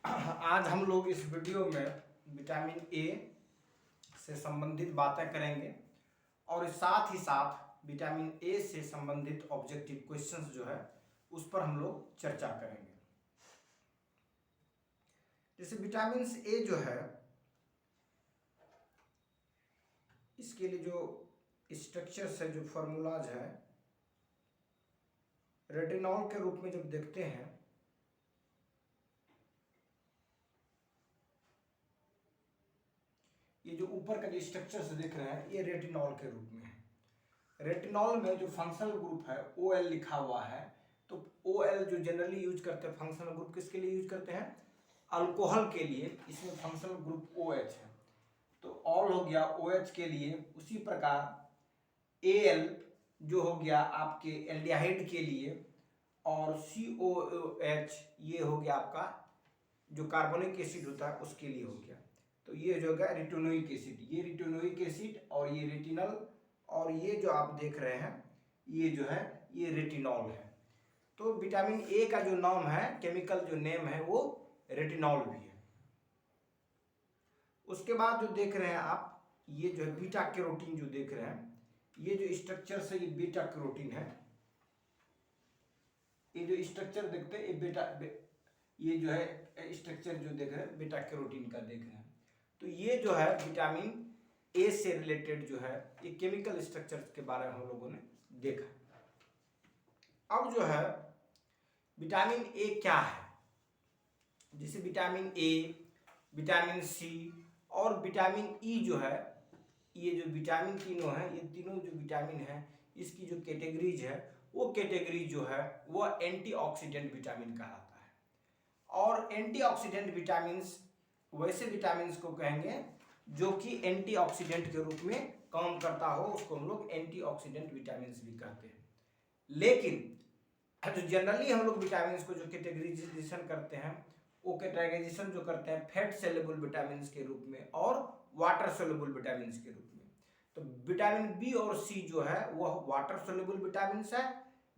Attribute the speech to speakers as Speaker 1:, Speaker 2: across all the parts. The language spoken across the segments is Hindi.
Speaker 1: आज हम लोग इस वीडियो में विटामिन ए से संबंधित बातें करेंगे और साथ ही साथ विटामिन ए से संबंधित ऑब्जेक्टिव क्वेश्चंस जो है उस पर हम लोग चर्चा करेंगे। जैसे विटामिन ए जो है, इसके लिए जो स्ट्रक्चर्स है, जो फॉर्मूलाज है, रेटिनॉल के रूप में जब देखते हैं ये जो ऊपर का जो स्ट्रक्चर्स देख रहे हैं ये रेटिनॉल के रूप में है। रेटिनॉल में जो फंक्शनल ग्रुप है OL लिखा हुआ है, तो OL जो जनरली यूज करते हैं फंक्शनल ग्रुप किसके लिए यूज करते हैं? अल्कोहल के लिए। इसमें फंक्शनल ग्रुप OH है, तो ऑल हो गया OH के लिए। उसी प्रकार AL जो हो गया आपके एल्डिहाइड के लिए, और COOH ये हो गया आपका जो कार्बोनिक एसिड होता है उसके लिए हो गया। तो ये जो है रेटिनोइक एसिड, ये रेटिनोइक एसिड और ये रेटिनल, और ये जो आप देख रहे हैं ये जो है ये रेटिनॉल है। तो विटामिन ए का जो नाम है, केमिकल जो नेम है वो रेटिनॉल भी है। उसके बाद जो देख रहे हैं आप, ये जो है बीटा कैरोटीन जो देख रहे हैं, ये जो स्ट्रक्चर से ये बीटा कैरोटीन है। ये जो स्ट्रक्चर देखते हैं ये जो है स्ट्रक्चर जो देख रहे हैं बीटा कैरोटीन का देख रहे हैं। तो ये जो है विटामिन ए से रिलेटेड जो है ये केमिकल स्ट्रक्चर के बारे में हम लोगों ने देखा। अब जो है विटामिन ए क्या है, जैसे विटामिन ए, विटामिन सी और विटामिन ई जो है, ये जो विटामिन तीनों है, ये तीनों जो विटामिन है इसकी जो कैटेगरीज है वो कैटेगरी जो है वह एंटीऑक्सीडेंट विटामिन कहलाता है। और एंटीऑक्सीडेंट विटामिन्स वैसे विटामिन्स को कहेंगे जो कि एंटीऑक्सीडेंट के रूप में काम करता हो, उसको हम लोग एंटीऑक्सीडेंट विटामिन्स भी कहते हैं। लेकिन जो जनरली हम लोग विटामिन्स को जो कैटेगराइजेशन करते हैं वो कैटेगराइजेशन जो करते हैं फैट सोल्यूबल विटामिन्स के रूप में और वाटर सोल्यूबल विटामिन्स के रूप में। तो विटामिन बी और सी जो है वह वाटर सोल्यूबल विटामिन्स है,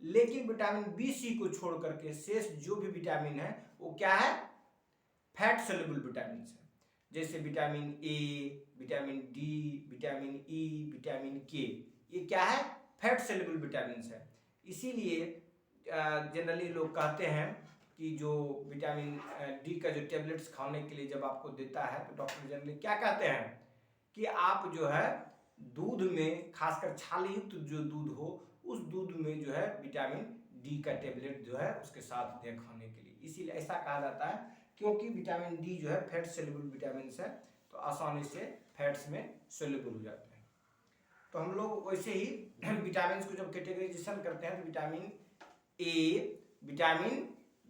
Speaker 1: लेकिन विटामिन बी सी को छोड़ करके शेष जो भी विटामिन है वो क्या है? फैट सोल्यूबल विटामिन्स है। जैसे vitamin A, vitamin D, vitamin E, vitamin के, ये क्या है? फैट सोल्यूबल विटामिन्स है। इसीलिए जनरली लोग कहते हैं कि जो विटामिन डी का जो टेबलेट्स खाने के लिए जब आपको देता है तो डॉक्टर जनरली क्या कहते हैं कि आप जो है दूध में, खासकर छालयुक्त जो दूध हो उस दूध में जो है विटामिन डी का टेबलेट जो है उसके साथ दें खाने के लिए। इसीलिए ऐसा कहा जाता है क्योंकि विटामिन डी जो है फैट सोल्यूबल विटामिन है, तो आसानी से फैट्स में सोल्यूबल हो जाते हैं। तो हम लोग वैसे ही विटामिन को जब कैटेगराइजेशन करते हैं तो vitamin A, vitamin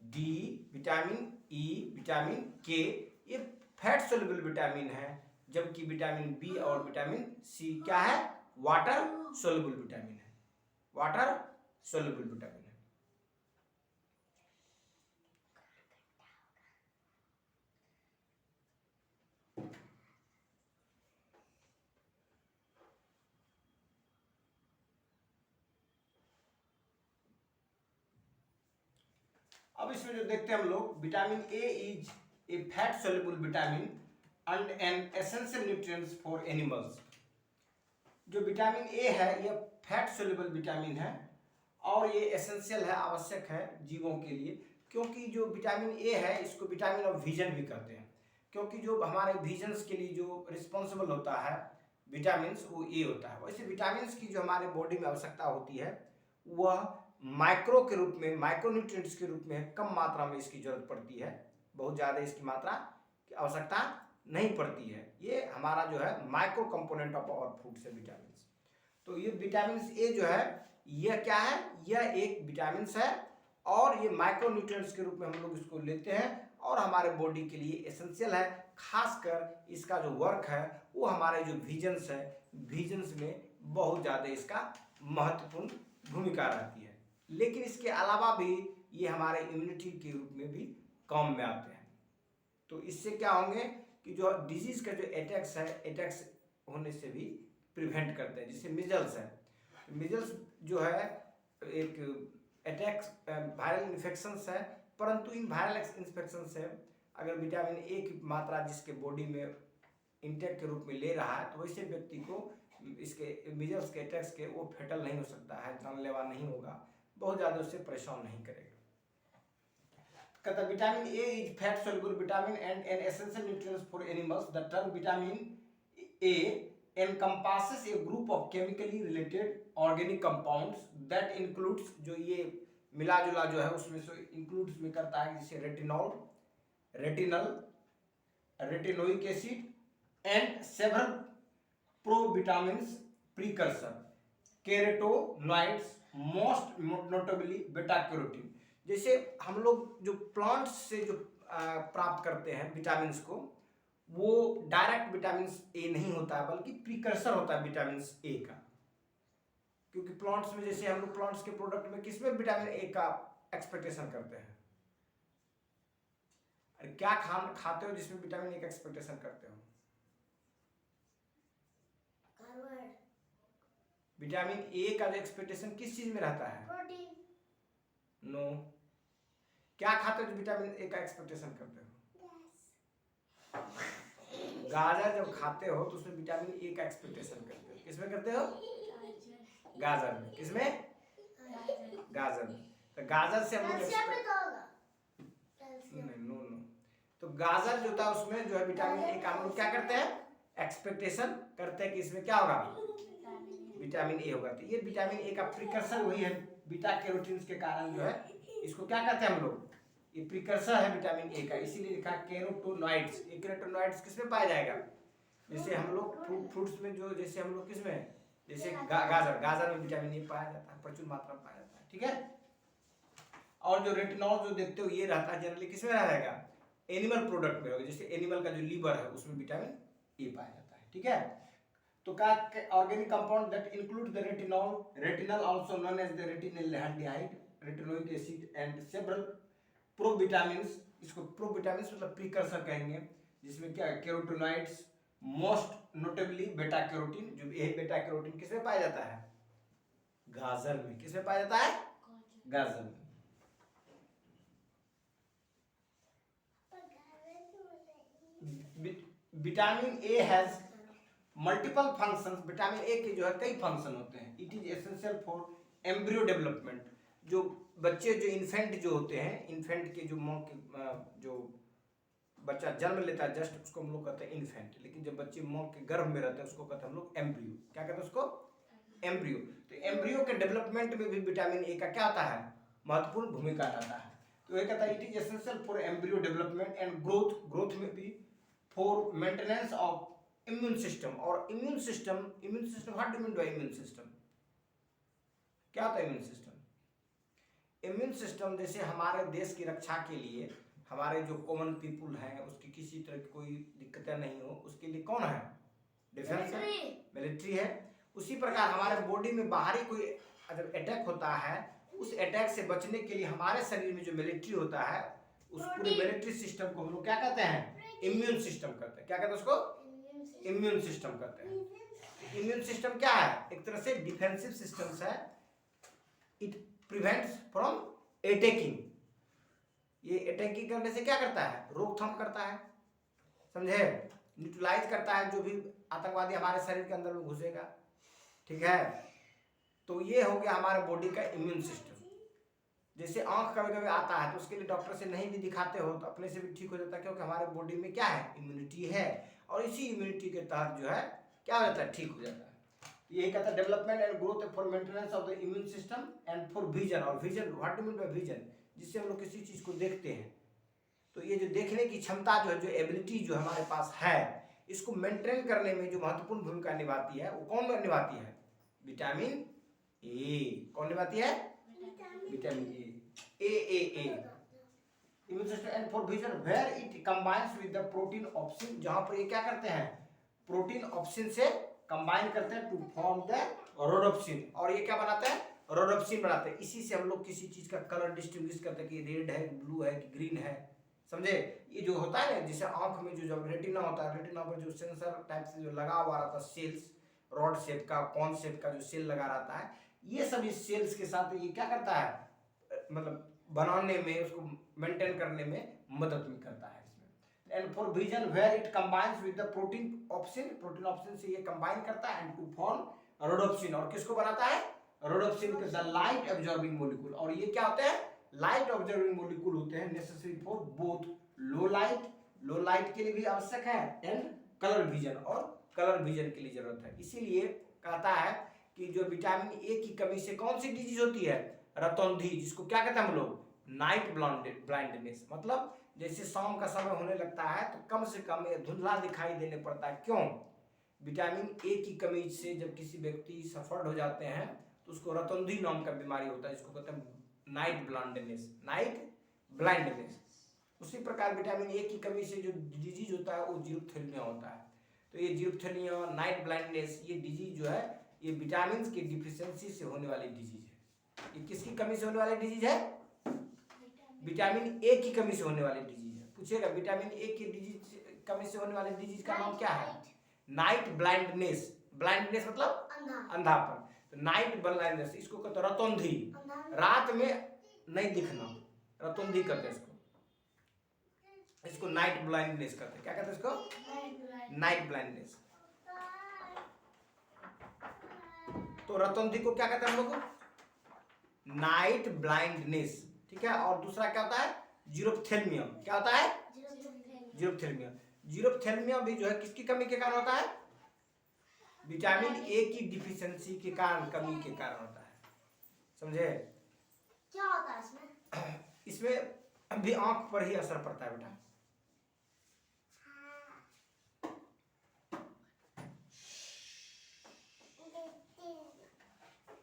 Speaker 1: D, vitamin E, vitamin के, ये फैट सोल्यूबल विटामिन है, जबकि विटामिन बी और विटामिन सी क्या है? वाटर सोल्यूबल विटामिन है, वाटर सोल्यूबल विटामिन है। अब इसमें जो देखते हैं हम लोग, vitamin A is a fat soluble vitamin and an essential nutrients for animals. जो विटामिन ए है यह फैट सोल्यूबल विटामिन है और ये एसेंशियल है, आवश्यक है जीवों के लिए। क्योंकि जो विटामिन ए है इसको विटामिन ऑफ विजन भी कहते हैं, क्योंकि जो हमारे विजन्स के लिए जो रिस्पॉन्सिबल होता है विटामिन वो ए होता है। वैसे विटामिन की जो हमारे बॉडी में आवश्यकता होती है वह माइक्रो के रूप में, माइक्रो न्यूट्रिएंट्स के रूप में कम मात्रा में इसकी जरूरत पड़ती है, बहुत ज़्यादा इसकी मात्रा की आवश्यकता नहीं पड़ती है। ये हमारा जो है micro component of our food से विटामिन। तो ये विटामिन ए जो है यह क्या है? यह एक विटामिन है और ये माइक्रो न्यूट्रिएंट्स के रूप में हम लोग इसको लेते हैं और हमारे बॉडी के लिए एसेंशियल है। खासकर इसका जो वर्क है वो हमारे जो विजन्स है, विजन्स में बहुत ज़्यादा इसका महत्वपूर्ण भूमिका रहती है। लेकिन इसके अलावा भी ये हमारे इम्यूनिटी के रूप में भी काम में आते हैं। तो इससे क्या होंगे कि जो डिजीज का जो अटैक्स है, अटैक्स होने से भी प्रिवेंट करते हैं। जैसे मिजल्स है, मिजल्स जो है एक अटैक्स वायरल इन्फेक्शन है, परंतु इन वायरल इन्फेक्शन से अगर विटामिन ए की मात्रा जिसके बॉडी में इंटेक के रूप में ले रहा है तो वैसे व्यक्ति को इसके मीजल्स के अटैक्स के वो फेटल नहीं हो सकता है, जानलेवा नहीं होगा, बहुत ज़्यादा उससे परेशान नहीं करेगा। कहता vitamin A is fat soluble vitamin and an essential nutrient for animals. The term vitamin A encompasses a group of chemically related organic compounds that includes, जो ये मिला जुला जो है उसमें से इंक्लूड्स में करता है, जैसे retinol, retinal, retinoic acid and several provitamins precursor, carotenoids, most notably beta carotene. जैसे हम लोग जो प्लांट्स से जो प्राप्त करते हैं विटामिन को, वो डायरेक्ट विटामिन ए नहीं होता है बल्कि प्रीकर्सर होता है विटामिन ए का, क्योंकि प्लांट्स में जैसे हम लोग प्लांट्स के प्रोडक्ट में किसमें विटामिन ए का एक्सपेक्टेशन करते हैं? अरे क्या खाते हो जिसमें विटामिन ए का एक्सपेक्टेशन करते हो? विटामिन ए का जो एक्सपेक्टेशन किस चीज में रहता है? प्रोटीन। नो। क्या खाते हो जो विटामिन ए का एक्सपेक्टेशन करते हो? गाजर जब खाते हो तो उसमें विटामिन ए का एक्सपेक्टेशन करते हो। किसमें करते हो? गाजर में। किसमें? गाजर में। तो गाजर से हम लोग नो नो, तो गाजर जो था उसमें जो है विटामिन ए का हम लोग क्या करते हैं? एक्सपेक्टेशन करते हैं कि इसमें क्या होगा? विटामिन ए होगा। तो ये विटामिन ए का प्रिकर्सर वही है, बीटा कैरोटीन के कारण जो है इसको क्या कहते हैं हम लोग? ये प्रिकर्सर है विटामिन ए का, इसीलिए लिखा कैरोटीनॉइड्स। ये कैरोटीनॉइड्स किसमें पाया जाएगा? जैसे हम लोग फ्रूट्स में जो, जैसे हम लोग किसमें, जैसे गाजर में विटामिन ए पाया जाता है, प्रचुर मात्रा में पाया जाता है, ठीक है। और जो रेटिनॉल जो देखते हो ये रहता है जनरली किसमें रहेगा? एनिमल प्रोडक्ट में होगा, जैसे एनिमल का जो लीवर है उसमें विटामिन ए पाया जाता है, ठीक है। तो क्या organic compound that include the retinol, retinal also known as the retinaldehyde, retinoic acid and several provitamins. इसको प्रोविटामिन्स मतलब प्रीकर्सर कहेंगे, जिसमें क्या carotenoids, most notably beta carotene. जो ये बेटा कैरोटीन किसमें पाया जाता है? गाजर में। किसमें पाया जाता है? गाजर में। Vitamin A has multiple functions. Vitamin A के जो है कई फंक्शन होते हैं। It is essential for embryo development. जो बच्चे जो इन्फेंट जो होते हैं, इन्फेंट के जो माँ के जो बच्चा जन्म लेता है जस्ट, उसको हम लोग कहते हैं इन्फेंट। लेकिन जब बच्चे माँ के गर्भ में रहते हैं उसको कहते हैं हम लोग एम्ब्रियो। क्या कहते हैं उसको? एम्ब्रियो। तो एम्ब्रियो के डेवलपमेंट में भी विटामिन ए का क्या होता है? महत्वपूर्ण भूमिका रहता है। तो ये कहता है it is essential for embryo development and growth में भी, for maintenance of immune system. और immune system what do mean by immune system? क्या होता है इम्यून सिस्टम? इम्यून सिस्टम जैसे हमारे देश की रक्षा के लिए हमारे जो कॉमन पीपुल हैं उसकी किसी तरह की कोई दिक्कतें नहीं हो, उसके लिए कौन है? डिफेंस है, मिलिट्री है। उसी प्रकार हमारे बॉडी में बाहरी कोई अगर अटैक होता है, उस अटैक से बचने के लिए हमारे शरीर में जो मिलिट्री होता है, उस पूरे मिलिट्री सिस्टम को हम लोग क्या कहते हैं? इम्यून सिस्टम कहते हैं। क्या कहते हैं उसको? इम्यून सिस्टम कहते हैं। इम्यून सिस्टम क्या है? एक तरह से डिफेंसिव सिस्टम है। It prevents from attacking. ये अटैकिंग करने से क्या करता है? रोकथाम करता है, समझे? न्यूट्रलाइज करता है जो भी आतंकवादी हमारे शरीर के अंदर में घुसेगा, ठीक है। तो ये हो गया हमारे बॉडी का इम्यून सिस्टम। जैसे आंख कभी कभी आता है तो उसके लिए डॉक्टर से नहीं भी दिखाते हो तो अपने से भी ठीक हो जाता है, क्योंकि हमारे बॉडी में क्या है? इम्यूनिटी है। और इसी इम्यूनिटी के तहत जो है क्या हो जाता है? ठीक हो जाता है। यही कहता है development and growth for maintenance of the immune system and for vision. और vision what do mean by vision? जिससे हम लोग किसी चीज को देखते हैं, तो ये जो देखने की क्षमता जो है, जो एबिलिटी जो हमारे पास है, इसको मेंटेन करने में जो महत्वपूर्ण भूमिका निभाती है वो कौन निभाती है? Vitamin A. कौन निभाती है? Vitamin A. Immune system and for vision where it combines with the protein option. जहां पर ये क्या करते हैं? प्रोटीन ऑप्शन से कंबाइन करते हैं टू फॉर्म द रोडोप्सिन। और ये क्या बनाते हैं? रोडोप्सिन बनाते हैं। इसी से हम लोग किसी चीज का कलर डिस्टिंग्विश करते हैं कि रेड है, ब्लू है, कि ग्रीन है, समझे? ये जो होता है ना, जैसे आंख में जो जब रेटिना होता है, रेटिना पर जो सेंसर टाइप से जो लगा हुआ रहता है, सेल्स, रॉड शेप का, कॉन शेप का जो सेल लगा रहता है, ये सभी सेल्स के साथ ये क्या करता है? मतलब बनाने में, उसको मेंटेन करने में मदद भी करता है इसमें। And for vision where it combines with the protein option से ये कंबाइन करता है एंड टू फॉर्म रोडोप्सिन, और किसको बनाता है, रोडोप्सिन के द लाइट एब्जॉर्बिंग मॉलिक्यूल। और ये क्या होते हैं, लाइट ऑब्जर्विंग मॉलिक्यूल होते हैं, necessary for both low light के लिए भी आवश्यक है एंड कलर विजन, और कलर विजन के लिए जरूरत है। इसीलिए कहता है कि जो विटामिन ए की कमी से कौन सी डिजीज होती है, रतौंधी, जिसको क्या कहते हैं हम लोग, नाइट ब्लाइंडनेस। मतलब जैसे शाम का समय होने लगता है तो कम से कम धुंधला दिखाई देने पड़ता है। क्यों, विटामिन ए की कमी से जब किसी व्यक्ति सफर्ड हो जाते हैं तो उसको रतौंधी नाम का बीमारी होता है, जिसको कहते हैं नाइट ब्लाइंडनेस। उसी प्रकार विटामिन ए की कमी से जो डिजीज होता है वो जीरोथेल्मिया होता है। तो ये जीरोथेल्मिया, नाइट ब्लाइंडनेस, ये डिजीज जो है ये विटामिन के डिफिशियंसी से होने वाली डिजीज है। ये किसकी कमी से होने वाली डिजीज है, विटामिन ए की कमी से होने वाली डिजीज है। पूछेगा विटामिन ए की डिजीज कमी से होने वाली डिजीज का नाम क्या है, नाइट ब्लाइंडनेस। ब्लाइंडनेस मतलब अंधापन, तो नाइट ब्लाइंडनेस, इसको कहते हैं रतौंधी, रात में नहीं दिखना, रतौंधी कहते हैं इसको नाइट ब्लाइंडनेस कहते हैं। क्या कहते हैं इसको, नाइट ब्लाइंडनेस। तो रतौंधी को क्या कहते हैं हम लोग, नाइट ब्लाइंडनेस, ठीक है। और दूसरा क्या होता है, जीरोथेल्मिया। क्या होता है, जीरोथेल्मिया भी जो है किसकी कमी के कारण होता है, विटामिन ए की डिफिशियंसी के कारण, कमी के कारण होता है। समझे,
Speaker 2: क्या होता है इसमें,
Speaker 1: इसमें भी आंख पर ही असर पड़ता है बेटा।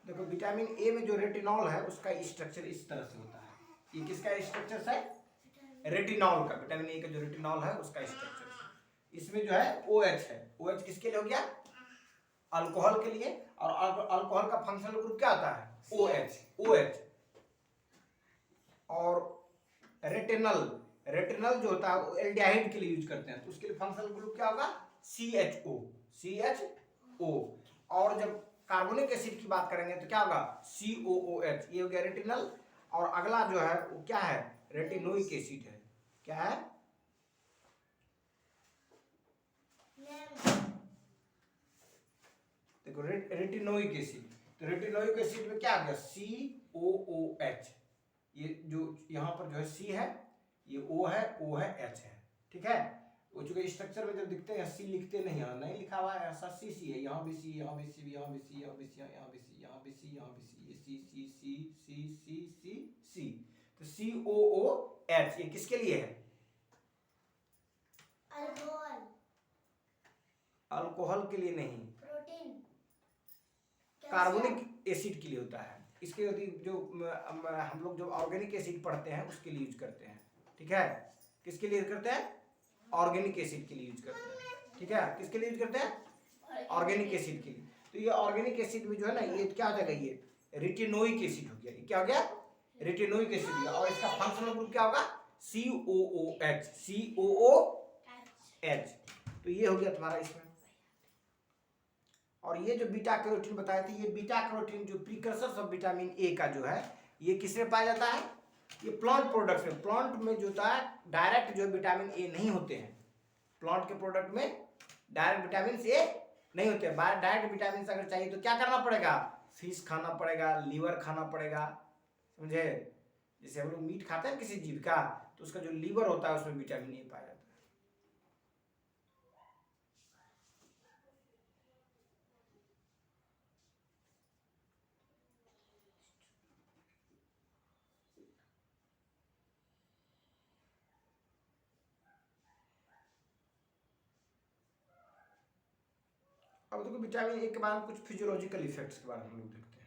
Speaker 1: देखो विटामिन ए में जो रेटिनॉल है उसका स्ट्रक्चर इस तरह से होता है। ये किसका स्ट्रक्चर है, रेटिनॉल का, विटामिन ए का जो रेटिनॉल है उसका स्ट्रक्चर। इसमें जो है OH है, OH किसके लिए हो गया, अल्कोहल के लिए। और अल्कोहल का फंक्शनल ग्रुप क्या होता है, OH। और रेटिनल जो होता है वो एल्डिहाइड के लिए यूज करते हैं, तो उसके लिए फंक्शनल ग्रुप क्या होगा, CHO। और जब कार्बोनिक एसिड की बात करेंगे तो क्या होगा, COOH। ये हो गया रेटिनल। और अगला जो है वो क्या है, रेटिनोइक एसिड है। क्या है, देखो रेटिनोइक एसिड। तो रेटिनोइक एसिड में क्या आ गया, COOH। ये जो यहाँ पर जो है C है, ये O है, O है, H है, ठीक है। वो चूंकि स्ट्रक्चर में जब दिखते हैं C लिखते नहीं है, नहीं लिखा हुआ है, ऐसा C है, यहाँ भी C, यहाँ भी C, यहाँ भी C, यहाँ भी C, यहाँ भी C, यहाँ भी C, यहाँ भी C, ये C। तो COOH ये किसके लिए है, अल्कोहल के लिए नहीं,
Speaker 2: प्रोटीन,
Speaker 1: कार्बोनिक एसिड के लिए होता है। इसके जो हम लोग जो ऑर्गेनिक एसिड पढ़ते हैं उसके लिए यूज करते हैं, ठीक है। किसके लिए यूज करते हैं, ऑर्गेनिक एसिड के लिए यूज करते हैं, ठीक है। किसके लिए यूज करते हैं, ऑर्गेनिक एसिड के लिए। तो ये ऑर्गेनिक एसिड में जो है ना, ये क्या हो जाएगा, ये रेटिनोइक एसिड हो गया। ये क्या हो गया, रेटिनोइक एसिड हो गया। और इसका फंक्शनल ग्रुप क्या होगा, COOH। तो ये हो गया तुम्हारा इसमें। और ये जो बीटा कैरोटीन बताए थे, ये बीटा कैरोटीन जो प्रीकर्सर्स ऑफ विटामिन ए का जो है, ये किसमें पाया जाता है, ये प्लांट प्रोडक्ट्स में। प्लांट में जो होता है डायरेक्ट जो विटामिन ए नहीं होते हैं, प्लांट के प्रोडक्ट में डायरेक्ट विटामिन ए नहीं होते हैं। डायरेक्ट विटामिन अगर चाहिए तो क्या करना पड़ेगा, फिश खाना पड़ेगा, लीवर खाना पड़ेगा, समझे। जैसे हम लोग मीट खाते हैं किसी जीव का, तो उसका जो लीवर होता है उसमें विटामिन ए पाया जाता है। अब देखो विटामिन ए के बारे में कुछ फिजियोलॉजिकल इफेक्ट्स के बारे में हम लोग देखते हैं।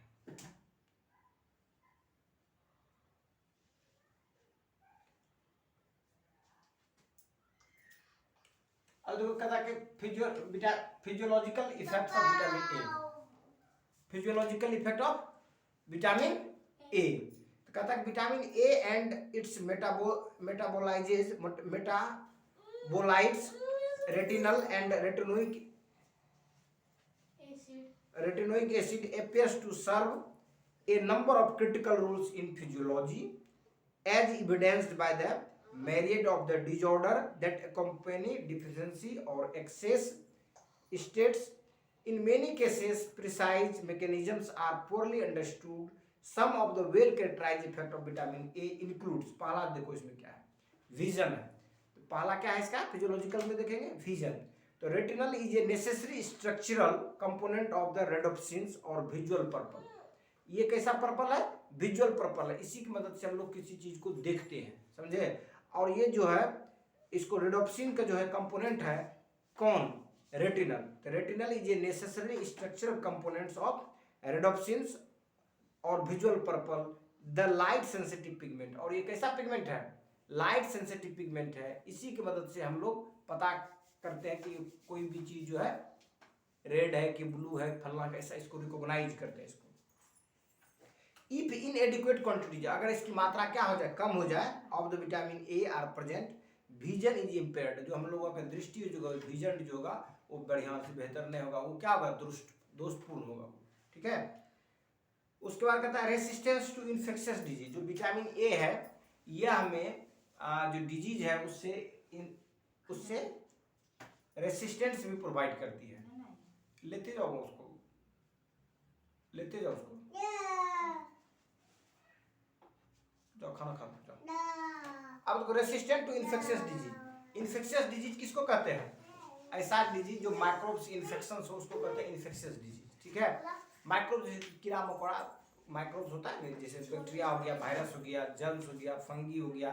Speaker 1: अब देखो कहता है कि physiological effects of vitamin A, physiological effect of vitamin ए। तो कहता है vitamin A and it's metabolites retinal and retinoic acid appears to serve a number of critical roles in physiology as evidenced by the myriad of the disorder that accompany deficiency or excess states. In many cases, precise mechanisms are poorly understood. Some of the well-characterized effect of vitamin A includes, पहला देखो इसमें क्या है, विजन है। तो पहला क्या है इसका, फिजियोलॉजिकल में देखेंगे विजन। तो retinal is a necessary structural component of the rhodopsins और विजुअल पर्पल। ये कैसा पर्पल है, विजुअल पर्पल है, इसी की मदद से हम लोग किसी चीज को देखते हैं, समझे। और ये जो है इसको रेडोप्सिन का जो है कंपोनेंट है कौन, रेटिनल। तो retinal is a necessary structural components of rhodopsins और visual purple the light sensitive pigment. और ये कैसा पिगमेंट है, लाइट सेंसिटिव पिगमेंट है। इसी की मदद से हम लोग पता करते हैं कि कोई भी चीज जो है रेड है कि ब्लू है, फलना कैसा, इसको रिकॉग्नाइज करते हैं इसको। इफ इन एडिक्वेट क्वांटिटी, अगर इसकी मात्रा क्या हो जाए, कम हो जाए, of the vitamin A R present, vision is impaired, जो हम लोगों का दृष्टि जो होगा, विजन जो होगा वो बढ़िया से बेहतर नहीं होगा, वो क्या होगा, दोषपूर्ण होगा वो, ठीक है। उसके बाद कहता है रेसिस्टेंस टू इन्फेक्शियस डिजीज। जो विटामिन ए है यह हमें जो डिजीज है उससे रेसिस्टेंस भी प्रोवाइड करती है। लेते जाओ उसको, लेते जाओ उसको, जाओ खाना खा जाओ। अब देखो resistant to infectious disease. Infectious disease किसको कहते हैं, ऐसा डिजीज जो माइक्रोब्स इन्फेक्शन हो उसको कहते हैं इन्फेक्शियस डिजीज, ठीक है। माइक्रोब्स कीड़ा मकोड़ा माइक्रोब्स होता है, जैसे बैक्टीरिया हो गया, वायरस हो गया, जर्म्स हो गया, फंगी हो गया,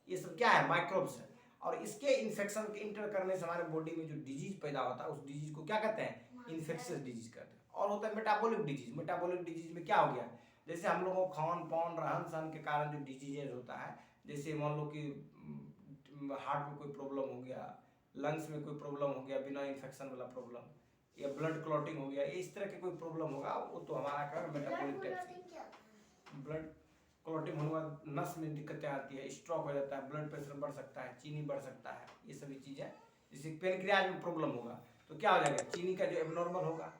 Speaker 1: ये सब क्या है, माइक्रोब्स है। और इसके इन्फेक्शन के इंटर करने से हमारे बॉडी में जो डिजीज पैदा होता है उस डिजीज को क्या कहते हैं, इन्फेक्शियस डिजीज कहते हैं। और होता है मेटाबॉलिक डिजीज। मेटाबॉलिक डिजीज में क्या हो गया, जैसे हम लोगों को खान पान रहन सहन के कारण जो डिजीजेज होता है, जैसे मान लो कि हार्ट में कोई प्रॉब्लम हो गया, लंग्स में कोई प्रॉब्लम हो गया बिना इन्फेक्शन वाला प्रॉब्लम, या ब्लड क्लॉटिंग हो गया, इस तरह के कोई प्रॉब्लम होगा, वो तो हमारा क्या मेटाबॉलिक टाइप से। ब्लड क्लॉटिंग होने के बाद नस में दिक्कतें आती है, स्ट्रोक हो जाता है, ब्लड प्रेशर बढ़ सकता है, चीनी बढ़ सकता है, ये सभी चीज़ें। जैसे पेनक्रियाज में प्रॉब्लम होगा तो क्या हो जाएगा, चीनी का जो एबनॉर्मल होगा,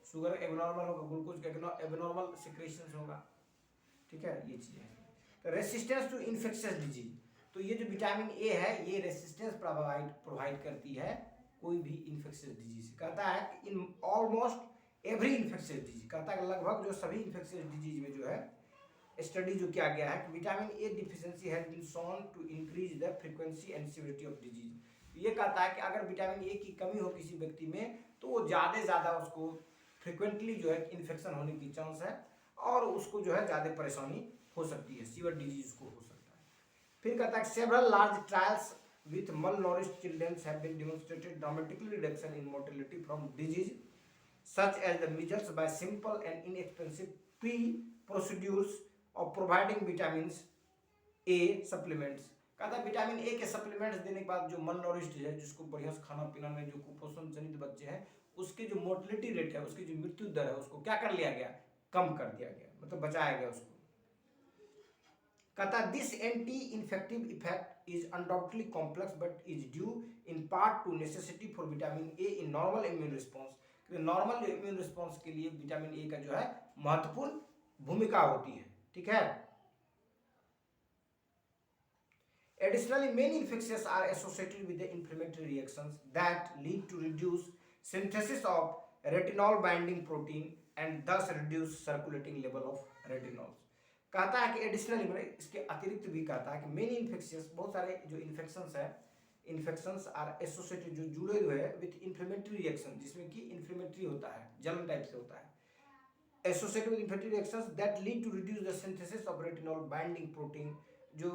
Speaker 1: शुगर एबनॉर्मल होगा, ग्लूकोज का एबनॉर्मल सिक्रेशन होगा, ठीक है, ये चीज़ें। तो रेसिस्टेंस टू इन्फेक्शियस डिजीज, तो ये जो विटामिन ए है ये रेसिस्टेंस प्रोवाइड करती है कोई भी इन्फेक्शियस डिजीज। कहता है कि in almost every infectious disease, कहता है लगभग जो सभी इन्फेक्शियस डिजीज में जो है स्टडी जो किया गया है कि vitamin A deficiency has been shown to increase the frequency and severity of disease. ये कहता है कि अगर विटामिन ए की कमी हो किसी व्यक्ति में तो वो ज़्यादा से ज़्यादा उसको फ्रिक्वेंटली जो है इन्फेक्शन होने की चांस है और उसको जो है ज़्यादा परेशानी हो सकती है, सीवियर डिजीज को हो सकता है। फिर कहता है several large trials with malnourished children have been demonstrated dramatically reduction in mortality from disease such as the measles by simple and inexpensive procedures of providing vitamins A supplements। कहता है विटामिन ए के सप्लीमेंट्स देने के बाद जो malnourished है, जिसको बढ़िया से खाना पीना में जो कुपोषण जनित बच्चे हैं उसके जो मोर्टलिटी रेट है, उसकी जो मृत्यु दर है उसको क्या कर लिया गया, कम कर दिया गया, मतलब बचाया गया उसको। कहता है this anti infective effect is undoubtedly complex but is due in part two necessity for vitamin A in normal immune response. Normal immune response के लिए विटामिन ए का जो है महत्वपूर्ण भूमिका होती है, ठीक है। Additionally, many infections are associated with the inflammatory reactions that lead to reduced synthesis of retinol binding protein and thus reduce circulating level of retinols। कहता है कि एडिशनली मतलब इसके अतिरिक्त भी कहता है कि मेनी इन्फेक्शंस, बहुत सारे जो इन्फेक्शंस है, इन्फेक्शंस आर एसोसिएटेड जो जुड़े हुए हैं विथ इन्फ्लेमेटरी रिएक्शन, जिसमें कि इन्फ्लेमेटरी होता है, जलन टाइप से होता है, associated with inflammatory reactions that lead to reduce the synthesis of retinol binding protein, जो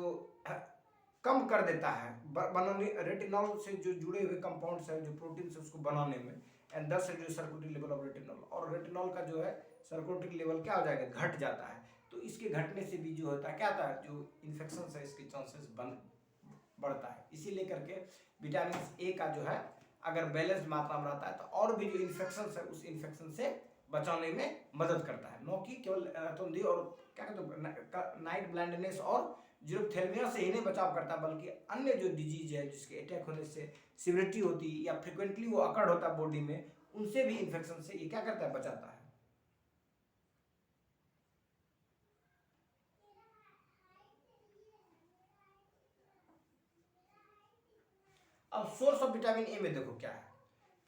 Speaker 1: कम कर देता है बनाने रेटिनॉल से जो जुड़े हुए कंपाउंड्स हैं जो प्रोटीन से उसको बनाने में, एंड दस reduce circulating level of retinol, और रेटिनॉल का जो है सर्कुलेटिंग लेवल क्या हो जाएगा, घट जाता है। तो इसके घटने से भी जो होता है क्या होता है, जो इन्फेक्शन है इसके चांसेस बढ़ता है। इसी लेकर के विटामिन ए का जो है अगर बैलेंस मात्रा में रहता है तो और भी जो इन्फेक्शन है उस इन्फेक्शन से बचाने में मदद करता है, न कि केवल रतौंधी और क्या कहते हैं नाइट ब्लाइंडनेस और जीरोथेल्मिया से ही नहीं बचाव करता, बल्कि अन्य जो डिजीज है जिसके अटैक होने से सिवियरिटी होती है या फ्रिक्वेंटली वो अकड़ होता है बॉडी में, उनसे भी इन्फेक्शन से ये क्या करता है, बचाता है। अब सोर्स ऑफ विटामिन ए में देखो क्या है।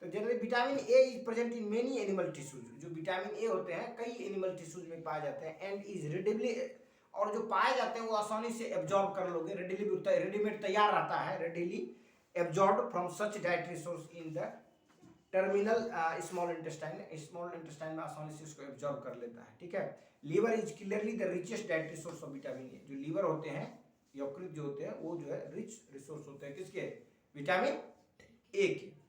Speaker 1: तो generally vitamin A is present in many animal tissues. जो विटामिन ए होते हैं कई एनिमल टिश्यूज में पाए जाते हैं एंड इज रेडिबली, और जो पाए जाते हैं वो आसानी से एब्जॉर्ब कर लोगे, रेडीमेड तैयार रहता है, readily absorb from such dietary source in the terminal small intestine में आसानी से इसको एब्जॉर्ब कर लेता है। ठीक है। Liver is clearly the richest dietary source of vitamin A. जो लीवर होते हैं, यकृत जो होते हैं, वो जो है रिच रिसोर्स होते हैं किसके? विटामिन ए के।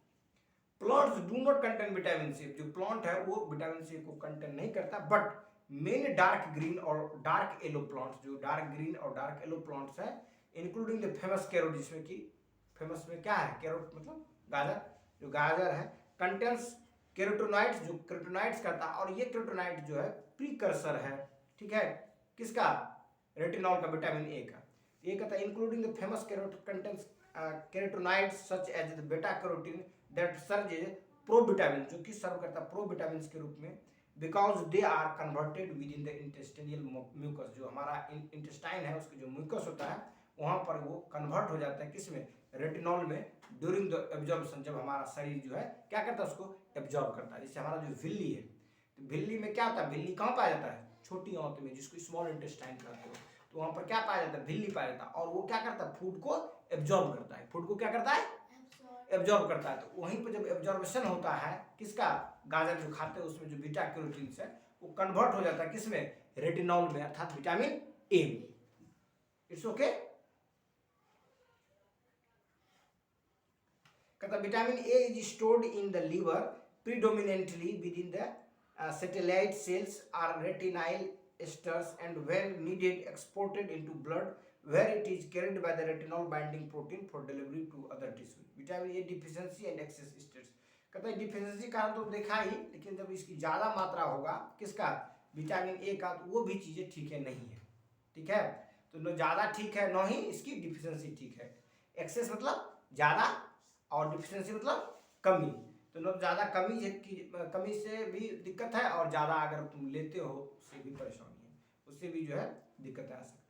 Speaker 1: Plants do not contain vitamin C. जो प्लांट है वो विटामिन सी को कंटेन नहीं करता, बट मेन डार्क ग्रीन और डार्क येलो प्लांट्स, जो डार्क ग्रीन और डार्क येलो प्लांट्स है, इंक्लूडिंग द फेमस कैरोट, जिसमें कि फेमस में क्या है? कैरोट मतलब गाजर। जो गाजर है कंटेंस कैरोटोनाइड्स, जो कैरोटोनाइड्स करता है, और ये कैरोटोनाइड जो है प्रीकर्सर है, ठीक है, किसका? रेटिनॉल का, विटामिन ए का। ये कहता है including the famous carrot contains carotenoids such as the beta carotene that serve as provitamin, जो कि सर्व करता है प्रोविटामिन के रूप में, because they are converted within the intestinal mucus. जो हमारा इंटेस्टाइन है उसके जो म्यूकस होता है वहां पर वो कन्वर्ट हो जाता है किसमें? रेटिनॉल में, ड्यूरिंग द एब्जॉर्प्शन, जब हमारा शरीर जो है क्या करता है? उसको एब्जॉर्ब करता है। जैसे हमारा जो झिल्ली है, तो झिल्ली में क्या होता है? झिल्ली कहाँ पाया जाता है? छोटी आंत में, जिसको स्मॉल इंटेस्टाइन कहते हो। तो वहां पर क्या पाया जाता है? झिल्ली पाया जाता है, और वो क्या करता है? फूड को एब्जॉर्ब करता है। फूड को क्या करता है? एब्जॉर्ब करता है। तो वहीं पर जब एब्जॉर्बेशन होता है किसका? गाजर जो खाते हैं उसमें जो बीटा कैरोटीन है वो कन्वर्ट हो जाता है किसमें? रेटिनॉल में, अर्थात विटामिन ए में। It's okay. कहता vitamin A is stored in the liver predominantly within the satellite cells are retinyl esters and when needed exported into blood where it is carried by the retinol binding protein for delivery to other tissues. Vitamin A deficiency and excess states. कहता है डिफिशियंसी कारण तो देखा ही, लेकिन जब इसकी ज़्यादा मात्रा होगा किसका? विटामिन ए का, तो वो भी चीज़ें ठीक है नहीं है। ठीक है। तो न ज़्यादा ठीक है, न ही इसकी डिफिशियंसी ठीक है। एक्सेस मतलब ज़्यादा, और डिफिशियंसी मतलब कमी। तो न ज़्यादा कमी से भी दिक्कत है, और ज़्यादा अगर तुम लेते हो उससे भी परेशानी है, उससे भी जो है दिक्कत आ सकती है।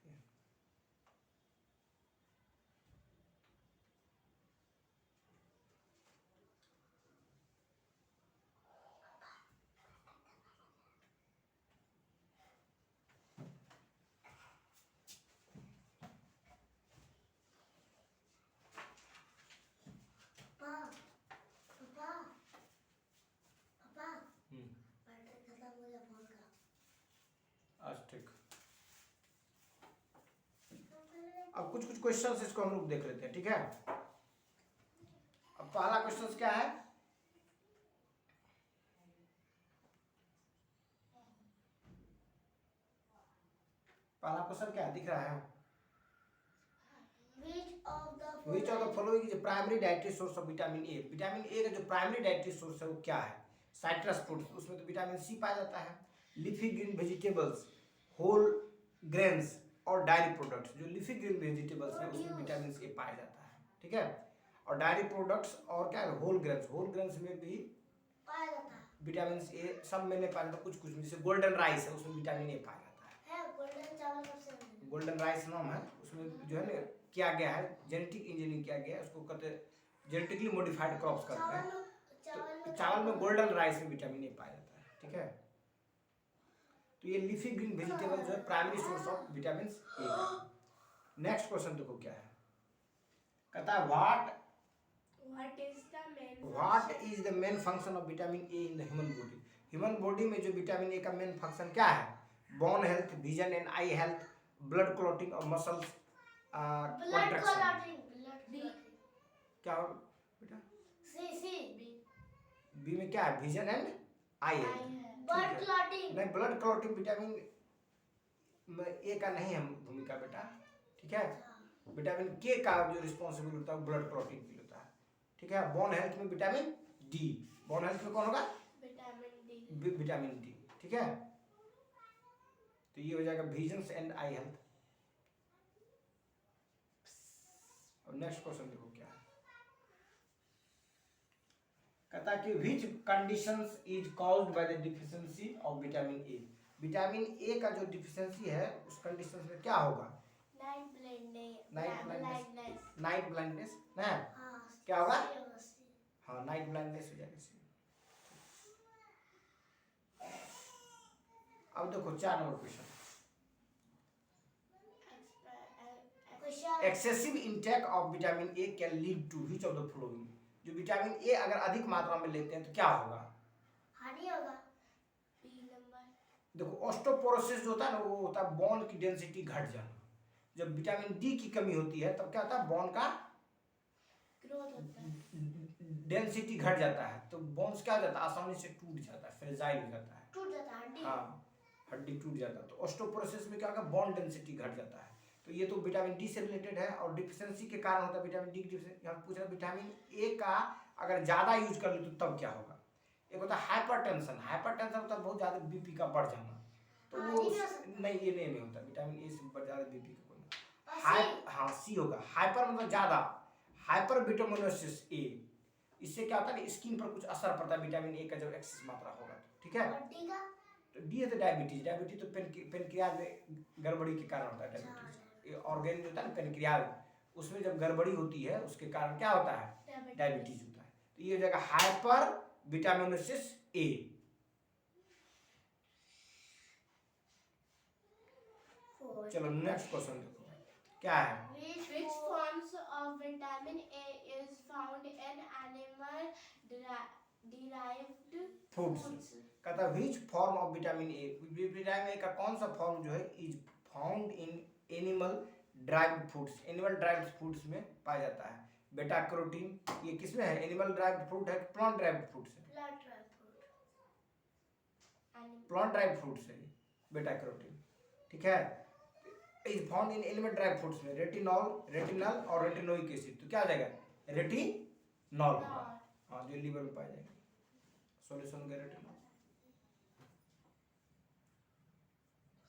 Speaker 1: अब कुछ क्वेश्चंस इसको हम लोग देख लेते हैं। ठीक है। अब पहला क्वेश्चन क्या है? पहला क्वेश्चन क्या है? दिख रहा है? Which of the following is a primary dietary source of vitamin A? Vitamin A का जो प्राइमरी डाइटरी सोर्स है वो क्या है? साइट्रस फ्रूट्स, उसमें तो विटामिन सी पाया जाता है। Leafy green vegetables, whole grains और डायरी प्रोडक्ट्स। जो लीफी ग्रीन वेजिटेबल्स है उसमें विटामिन ए पाया जाता है। ठीक है। और डायरी प्रोडक्ट्स और क्या है? होल ग्रेन्स में भी
Speaker 2: पाया जाता है
Speaker 1: विटामिन ए। सब में नहीं पाया जाता, कुछ में। जैसे गोल्डन राइस है उसमें विटामिन ए पाया जाता है।
Speaker 2: गोल्डन चावल सबसे
Speaker 1: गोल्डन राइस नाम है, उसमें जो है ना किया गया है, जेनेटिक इंजीनियरिंग किया गया है, उसको कहते हैं जेनेटिकली मॉडिफाइड क्रॉप्स कहते हैं। तो चावल में गोल्डन राइस में विटामिन ए पाया जाता है। ठीक है। तो ये लीफी ग्रीन वेजिटेबल जो है primary source of vitamin A का। नेक्स्ट क्वेश्चन देखो क्या है? कहता है what is the main function of vitamin A in the human body? Human body में जो विटामिन ए का मेन फंक्शन क्या है? Bone health, vision and eye health, blood clotting और मसल्स कॉन्ट्रैक्शन। क्या हो बेटा? बी में क्या है? Vision and eye health.
Speaker 2: Blood clotting
Speaker 1: नहीं, ब्लड क्लॉटिंग विटामिन ए का नहीं है भूमिका बेटा। ठीक है। विटामिन के का जो रिस्पॉन्सिबल होता है ब्लड क्लॉटिंग के लिए होता है। ठीक है। बोन हेल्थ में विटामिन डी। बोन हेल्थ में कौन होगा? Vitamin D. ठीक है। तो ये हो जाएगा विजन एंड आई हेल्थ। और नेक्स्ट क्वेश्चन देखो क्या है? कहता है कि which conditions is caused by the deficiency of vitamin A? Vitamin A का जो डिफिशियंसी है उस कंडीशन में क्या होगा? नाइट ब्लाइंडनेस ना, क्या अब देखो 4 number question.
Speaker 2: Question
Speaker 1: excessive intake of vitamin A can lead to which of the following. जो विटामिन ए अगर अधिक मात्रा में लेते हैं तो क्या होगा?
Speaker 2: हानि होगा।
Speaker 3: B number.
Speaker 1: देखो ऑस्टोपोरोसिस जो होता है ना, वो होता है बोन की डेंसिटी घट जाना। जब विटामिन डी की कमी होती है तब क्या होता है? बोन का
Speaker 3: ग्रोथ होता है,
Speaker 1: डेंसिटी घट जाता है, तो बोन्स क्या हो जाता है? आसानी से टूट जाता है, फ्रेजाइल हो जाता है।
Speaker 2: टूट जाता है हड्डी।
Speaker 1: हाँ, हड्डी टूट जाता है। तो ऑस्टोपोरोसिस में क्या होगा? बोन डेंसिटी घट जाता है। तो ये तो विटामिन डी से रिलेटेड है और डिफिशियंसी के कारण होता है विटामिन डी की डिफिशियंसी। यहाँ पूछ रहा है विटामिन ए का अगर ज्यादा यूज कर ले तो तब क्या होगा? एक होता है हाइपरटेंशन। हाइपरटेंशन होता है बहुत ज्यादा बीपी का बढ़ जाना। तो
Speaker 2: हाँ,
Speaker 1: वो
Speaker 2: ये भी हो सकता है।
Speaker 1: नहीं, ये नहीं होता। विटामिन ए से बढ़ ज्यादा बीपी का कोई
Speaker 2: और
Speaker 1: हाई, हाँ सी होगा। हाइपर मतलब ज्यादा, हाइपर विटामिनोसिस ए, इससे क्या होता है? स्किन पर कुछ असर पड़ता है विटामिन ए का जब एक्सेस मात्रा होगा तो, ठीक है।
Speaker 2: हड्डी का
Speaker 1: तो डी है तो डायबिटीज। डायबिटीज तो पेनक्रियाज में गड़बड़ी के कारण होता है। डायबिटीज ये ऑर्गेन जो होता है ना पेनक्रियाज, उसमें जब गड़बड़ी होती है उसके कारण क्या होता है? डायबिटीज होता है। तो ये हो जाएगा हाइपर विटामिनोसिस ए। चलो नेक्स्ट क्वेश्चन देखो क्या है।
Speaker 3: Which forms of vitamin A is found in animal derived
Speaker 1: Foods.
Speaker 3: foods?
Speaker 1: कहता है which form of vitamin A, vitamin A का कौन सा फॉर्म जो है is found in animal derived foods. Animal derived foods में पाया जाता है। बेटा कैरोटीन, ये किसमें है? एनिमल ड्राइव्ड फूड है, प्लांट ड्राइव्ड फूड्स है?
Speaker 2: Blood dry fruit.
Speaker 3: Animal.
Speaker 1: Plant derived foods है बेटा कैरोटीन, ठीक है। Is found in animal derived foods में रेटिनॉल, रेटिनल और रेटिनोइक एसिड। तो क्या हो जाएगा? रेटिनॉल होगा। हाँ, जो लीवर में पाया जाएगा। सॉल्यूशन हो गया retinol.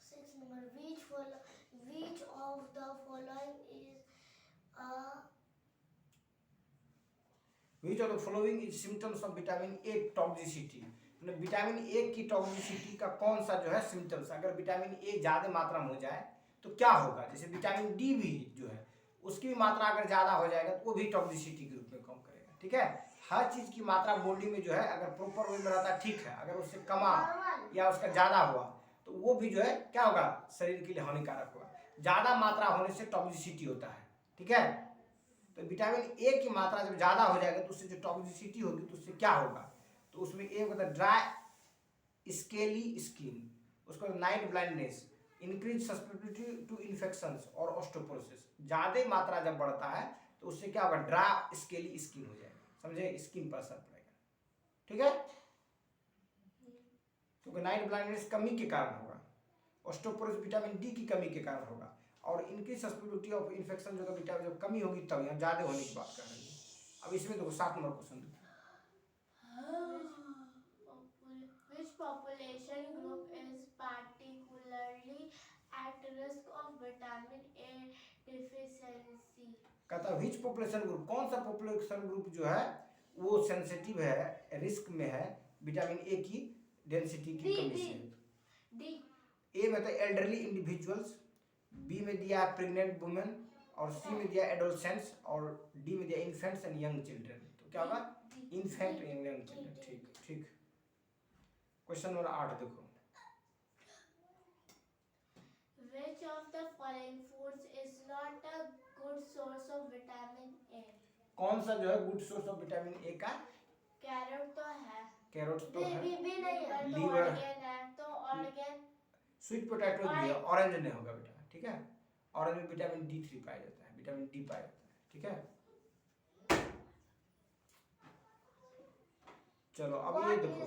Speaker 2: 6 number which of the following is
Speaker 1: Which of the following is symptoms of vitamin A toxicity. Vitamin A की टॉक्सिसिटी का कौन सा जो है सिम्टम्स? अगर विटामिन ए ज्यादा मात्रा में हो जाए तो क्या होगा? जैसे विटामिन डी भी जो है उसकी भी मात्रा अगर ज्यादा हो जाएगा तो वो भी टॉक्सिसिटी के रूप में काम करेगा, ठीक है। हर चीज की मात्रा बॉडी में जो है अगर प्रॉपर वे में रहता है ठीक है, अगर उससे कमा या उसका ज्यादा हुआ तो वो भी जो है क्या होगा? शरीर के लिए हानिकारक होगा। ज्यादा मात्रा होने से टॉक्सिसिटी होता है, ठीक है। तो विटामिन ए की मात्रा जब ज्यादा हो जाएगा तो उससे जो टॉक्सिसिटी होगी तो उससे क्या होगा? तो उसमें एक होता है ड्राई स्केली स्किन, उसको night blindness, increase susceptibility to infections और ऑस्टोपोरोसिस। ज्यादा मात्रा जब बढ़ता है तो उससे क्या होगा? ड्राई स्केली स्किन हो जाएगा, समझे? स्किन पर असर पड़ेगा, ठीक है। क्योंकि नाइट ब्लाइंडनेस कमी के कारण होगा, ऑस्टोपोरोसिस विटामिन डी की कमी के कारण होगा, और इनकी सस्पेक्टिबिलिटी ऑफ इन्फेक्शन जो विटामिन जब कमी होगी तब यहाँ ज्यादा होने की बात कर रही है। अब इसमें देखो 7 नंबर क्वेश्चन देखो।
Speaker 3: Which population group is particularly at risk of vitamin A deficiency?
Speaker 1: कहता है विच पॉपुलेशन ग्रुप, कौन सा पॉपुलेशन ग्रुप जो है वो सेंसिटिव है, रिस्क में है विटामिन ए की डेंसिटी की कमी से?
Speaker 3: D.
Speaker 1: ए में तो एल्डरली इंडिविजुअल्स, बी में दिया प्रेग्नेंट वुमेन, और सी में दिया एडोलसेंट्स, और डी में दिया इन्फेंट्स एंड यंग चिल्ड्रन। तो क्या होगा? इन्फेंट एंड यंग चिल्ड्रन, ठीक ठीक। क्वेश्चन नंबर 8 देखो।
Speaker 3: Which of the following foods is not a good source of vitamin A?
Speaker 1: कौन सा जो है good source of vitamin A का?
Speaker 3: कैरेट तो है,
Speaker 1: कैरोट्स तो है,
Speaker 2: भी नहीं है।
Speaker 3: तो
Speaker 1: लीवर,
Speaker 3: ऑर्गेन है, तो ऑर्गेन
Speaker 1: स्वीट पोटैटो भी है, ऑरेंज नहीं होगा बेटा, ठीक है। ऑरेंज में विटामिन D3 पाया जाता है, विटामिन डी पाया जाता है, ठीक है। चलो अब ये देखो,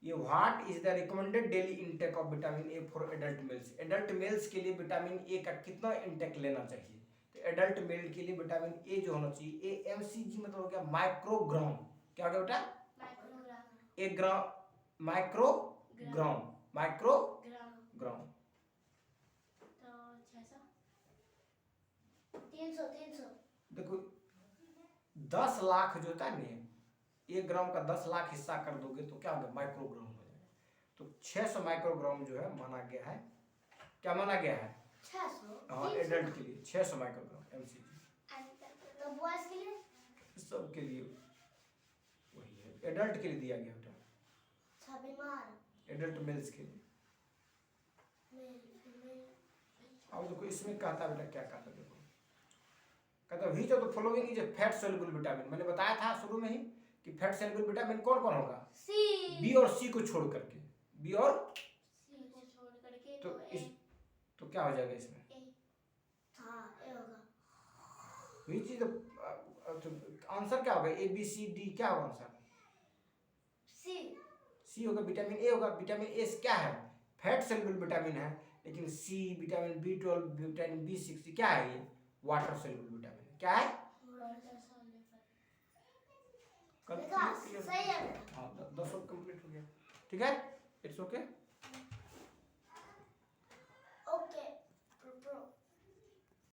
Speaker 1: ये what is the recommended daily intake of vitamin A for adult males. Adult males के लिए विटामिन ए का कितना इंटेक लेना चाहिए? तो एडल्ट मेल के लिए विटामिन ए जो होना चाहिए, AMCG मतलब हो गया माइक्रोग्राम। क्या हो गया बेटा?
Speaker 3: माइक्रोग्राम।
Speaker 1: 1 ग्राम माइक्रोग्राम, माइक्रोग्राम।
Speaker 3: तो 600
Speaker 2: 300
Speaker 1: देखो 10 लाख जो होता है ना, 1 ग्राम का 10 लाख हिस्सा कर दोगे तो क्या होगा? माइक्रोग्राम हो जाएगा। तो 600 माइक्रोग्राम जो है माना गया है, क्या माना गया है?
Speaker 2: 600।
Speaker 1: हाँ, एडल्ट के लिए 600 माइक्रोग्राम MCG।
Speaker 2: तो बॉयज के लिए
Speaker 1: सब के लिए वही है, एडल्ट के लिए दिया गया बेटा।
Speaker 2: अच्छा बीमार
Speaker 1: एडल्ट मेल्स के लिए।
Speaker 2: मेल फीमेल
Speaker 1: अब देखो इसमें कहता बेटा क्या कहता देखो, कहता which of the following is a fat soluble vitamin. मैंने बताया था शुरू में ही कि फैट सोल्यूबल विटामिन कौन कौन होगा,
Speaker 3: सी
Speaker 1: बी और सी को छोड़ करके, बी और
Speaker 3: सी को छोड़ करके
Speaker 1: तो
Speaker 3: तो
Speaker 1: इस
Speaker 3: ए
Speaker 1: तो क्या हो जाएगा इसमें,
Speaker 2: हाँ ए होगा
Speaker 1: व्हिच इज आंसर क्या होगा, ए बी सी डी क्या होगा आंसर,
Speaker 2: सी
Speaker 1: सी होगा, विटामिन ए होगा। विटामिन ए क्या है, फैट सोल्यूबल विटामिन है, लेकिन C vitamin B12 vitamin B6 क्या है, ये वाटर सोल्यूबल विटामिन क्या है।
Speaker 3: Water soluble.
Speaker 1: कल
Speaker 2: विकास
Speaker 1: clear-
Speaker 2: सही है बेटा।
Speaker 1: हाँ 10 कंप्लीट हो गया, ठीक है, इट्स ओके।